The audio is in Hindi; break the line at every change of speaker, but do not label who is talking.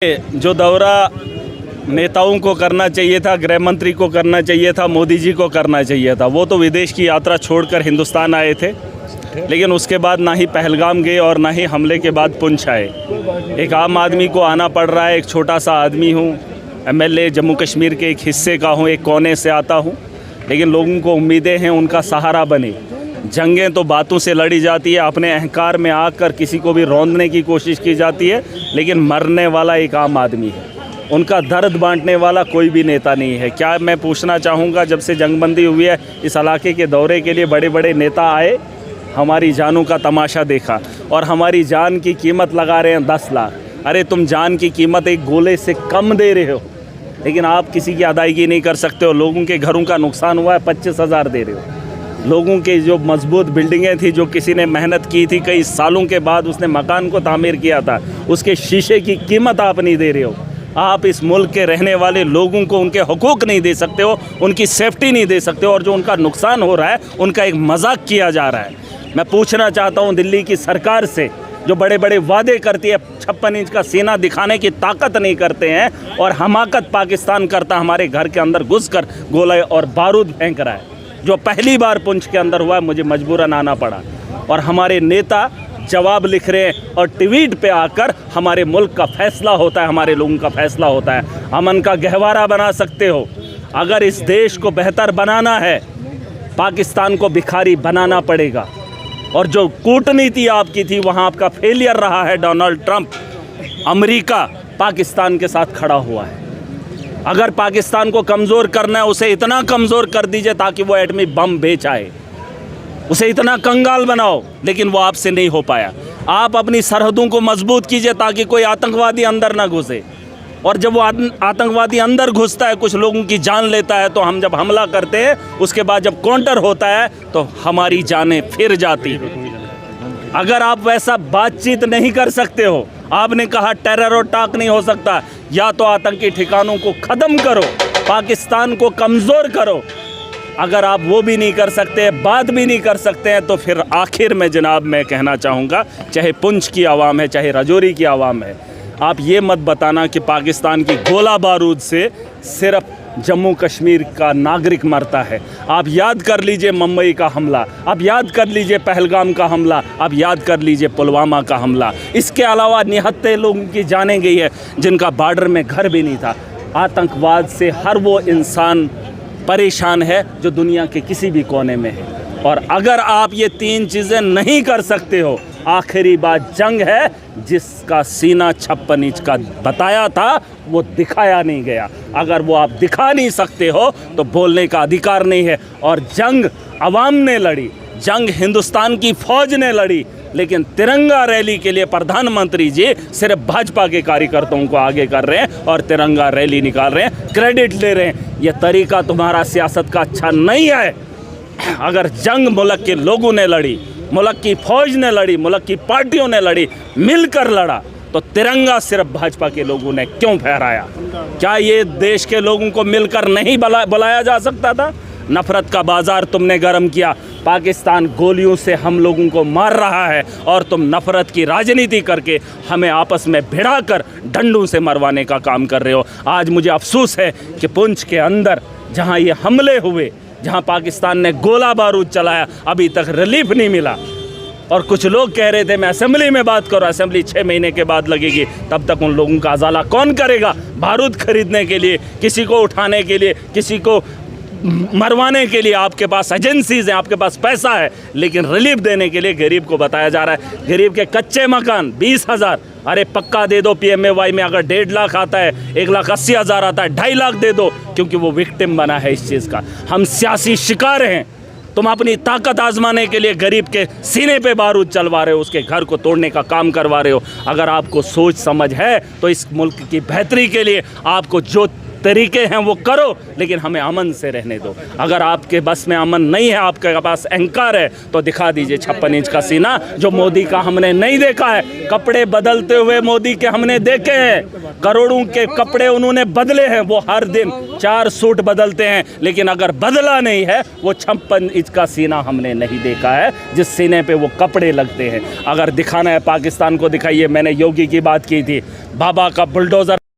जो दौरा नेताओं को करना चाहिए था, गृह मंत्री को करना चाहिए था, मोदी जी को करना चाहिए था। वो तो विदेश की यात्रा छोड़कर हिंदुस्तान आए थे, लेकिन उसके बाद ना ही पहलगाम गए और ना ही हमले के बाद पुंछ आए। एक आम आदमी को आना पड़ रहा है। एक छोटा सा आदमी हूँ, एमएलए जम्मू कश्मीर के एक हिस्से का हूँ, एक कोने से आता हूँ, लेकिन लोगों को उम्मीदें हैं उनका सहारा बने। जंगें तो बातों से लड़ी जाती है, अपने अहंकार में आकर किसी को भी रौंदने की कोशिश की जाती है, लेकिन मरने वाला एक आम आदमी है। उनका दर्द बांटने वाला कोई भी नेता नहीं है। क्या मैं पूछना चाहूँगा, जब से जंगबंदी हुई है इस इलाके के दौरे के लिए बड़े बड़े नेता आए, हमारी जानों का तमाशा देखा और हमारी जान की कीमत लगा रहे हैं 10 लाख। अरे तुम जान की कीमत एक गोले से कम दे रहे हो, लेकिन आप किसी की अदायगी नहीं कर सकते हो। लोगों के घरों का नुकसान हुआ है, 25,000 दे रहे हो। लोगों के जो मजबूत बिल्डिंगें थी, जो किसी ने मेहनत की थी, कई सालों के बाद उसने मकान को तामीर किया था, उसके शीशे की कीमत आप नहीं दे रहे हो। आप इस मुल्क के रहने वाले लोगों को उनके हुकूक नहीं दे सकते हो, उनकी सेफ्टी नहीं दे सकते हो, और जो उनका नुकसान हो रहा है उनका एक मजाक किया जा रहा है। मैं पूछना चाहता हूँ दिल्ली की सरकार से, जो बड़े बड़े वादे करती है, 56 इंच का सीना दिखाने की ताकत नहीं करते हैं, और हमाकत पाकिस्तान करता हमारे घर के अंदर घुसकर गोले और बारूद फेंक रहा है। जो पहली बार पुंछ के अंदर हुआ, मुझे मजबूरन आना पड़ा, और हमारे नेता जवाब लिख रहे हैं और ट्वीट पे आकर हमारे मुल्क का फैसला होता है, हमारे लोगों का फैसला होता है। अमन का गहवारा बना सकते हो। अगर इस देश को बेहतर बनाना है, पाकिस्तान को भिखारी बनाना पड़ेगा। और जो कूटनीति आपकी थी, वहाँ आपका फेलियर रहा है। डोनाल्ड ट्रंप, अमेरिका पाकिस्तान के साथ खड़ा हुआ है। अगर पाकिस्तान को कमज़ोर करना है, उसे इतना कमज़ोर कर दीजिए ताकि वो एटमी बम बेच आए, उसे इतना कंगाल बनाओ, लेकिन वो आपसे नहीं हो पाया। आप अपनी सरहदों को मजबूत कीजिए ताकि कोई आतंकवादी अंदर ना घुसे, और जब वो आतंकवादी अंदर घुसता है, कुछ लोगों की जान लेता है, तो हम जब हमला करते हैं, उसके बाद जब काउंटर होता है तो हमारी जानें फिर जाती हैं। अगर आप वैसा बातचीत नहीं कर सकते हो, आपने कहा टेरर और टाक नहीं हो सकता, या तो आतंकी ठिकानों को ख़त्म करो, पाकिस्तान को कमज़ोर करो। अगर आप वो भी नहीं कर सकते, बात भी नहीं कर सकते हैं, तो फिर आखिर में जनाब मैं कहना चाहूँगा, चाहे पुंछ की आवाम है, चाहे राजौरी की आवाम है, आप ये मत बताना कि पाकिस्तान की गोला बारूद से सिर्फ जम्मू कश्मीर का नागरिक मरता है। आप याद कर लीजिए मुंबई का हमला, आप याद कर लीजिए पहलगाम का हमला, आप याद कर लीजिए पुलवामा का हमला। इसके अलावा निहत्ते लोगों की जाने गई है जिनका बॉर्डर में घर भी नहीं था। आतंकवाद से हर वो इंसान परेशान है जो दुनिया के किसी भी कोने में है। और अगर आप ये 3 चीज़ें नहीं कर सकते हो, आखिरी बात जंग है, जिसका सीना 56 इंच का बताया था वो दिखाया नहीं गया। अगर वो आप दिखा नहीं सकते हो तो बोलने का अधिकार नहीं है। और जंग अवाम ने लड़ी, जंग हिंदुस्तान की फौज ने लड़ी, लेकिन तिरंगा रैली के लिए प्रधानमंत्री जी सिर्फ भाजपा के कार्यकर्ताओं को आगे कर रहे हैं और तिरंगा रैली निकाल रहे हैं, क्रेडिट ले रहे हैं। यह तरीका तुम्हारा सियासत का अच्छा नहीं है। अगर जंग मुल्क के लोगों ने लड़ी, मुल्क की फौज ने लड़ी, मुल्क की पार्टियों ने लड़ी, मिलकर लड़ा, तो तिरंगा सिर्फ भाजपा के लोगों ने क्यों फहराया? क्या ये देश के लोगों को मिलकर नहीं बुलाया जा सकता था? नफ़रत का बाज़ार तुमने गर्म किया। पाकिस्तान गोलियों से हम लोगों को मार रहा है और तुम नफ़रत की राजनीति करके हमें आपस में भिड़ाकर डंडों से मरवाने का काम कर रहे हो। आज मुझे अफसोस है कि पुंछ के अंदर जहां ये हमले हुए, जहां पाकिस्तान ने गोला बारूद चलाया, अभी तक रिलीफ नहीं मिला। और कुछ लोग कह रहे थे मैं असेंबली में बात करूँ, असेंबली 6 महीने के बाद लगेगी, तब तक उन लोगों का अजाला कौन करेगा? बारूद खरीदने के लिए, किसी को उठाने के लिए, किसी को मरवाने के लिए आपके पास एजेंसीज़ हैं, आपके पास पैसा है, लेकिन रिलीफ देने के लिए गरीब को बताया जा रहा है गरीब के कच्चे मकान 20,000, अरे पक्का दे दो। PMAY में अगर 1.5 लाख आता है, 1,80,000 आता है, 2.5 लाख दे दो, क्योंकि वो विक्टिम बना है इस चीज़ का। हम सियासी शिकार हैं। तुम अपनी ताकत आजमाने के लिए गरीब के सीने पे बारूद चलवा रहे हो, उसके घर को तोड़ने का काम करवा रहे हो। अगर आपको सोच समझ है तो इस मुल्क की बेहतरी के लिए आपको जो तरीके हैं वो करो, लेकिन हमें अमन से रहने दो। अगर आपके बस में अमन नहीं है, आपके पास अहंकार है, तो दिखा दीजिए 56 इंच का सीना, जो मोदी का हमने नहीं देखा है। कपड़े बदलते हुए मोदी के हमने देखे हैं, करोड़ों के कपड़े उन्होंने बदले हैं, वो हर दिन 4 सूट बदलते हैं, लेकिन अगर बदला नहीं है वो 56 इंच का सीना हमने नहीं देखा है, जिस सीने पे वो कपड़े लगते हैं। अगर दिखाना है पाकिस्तान को दिखाइए। मैंने योगी की बात की थी, बाबा का बुलडोज़र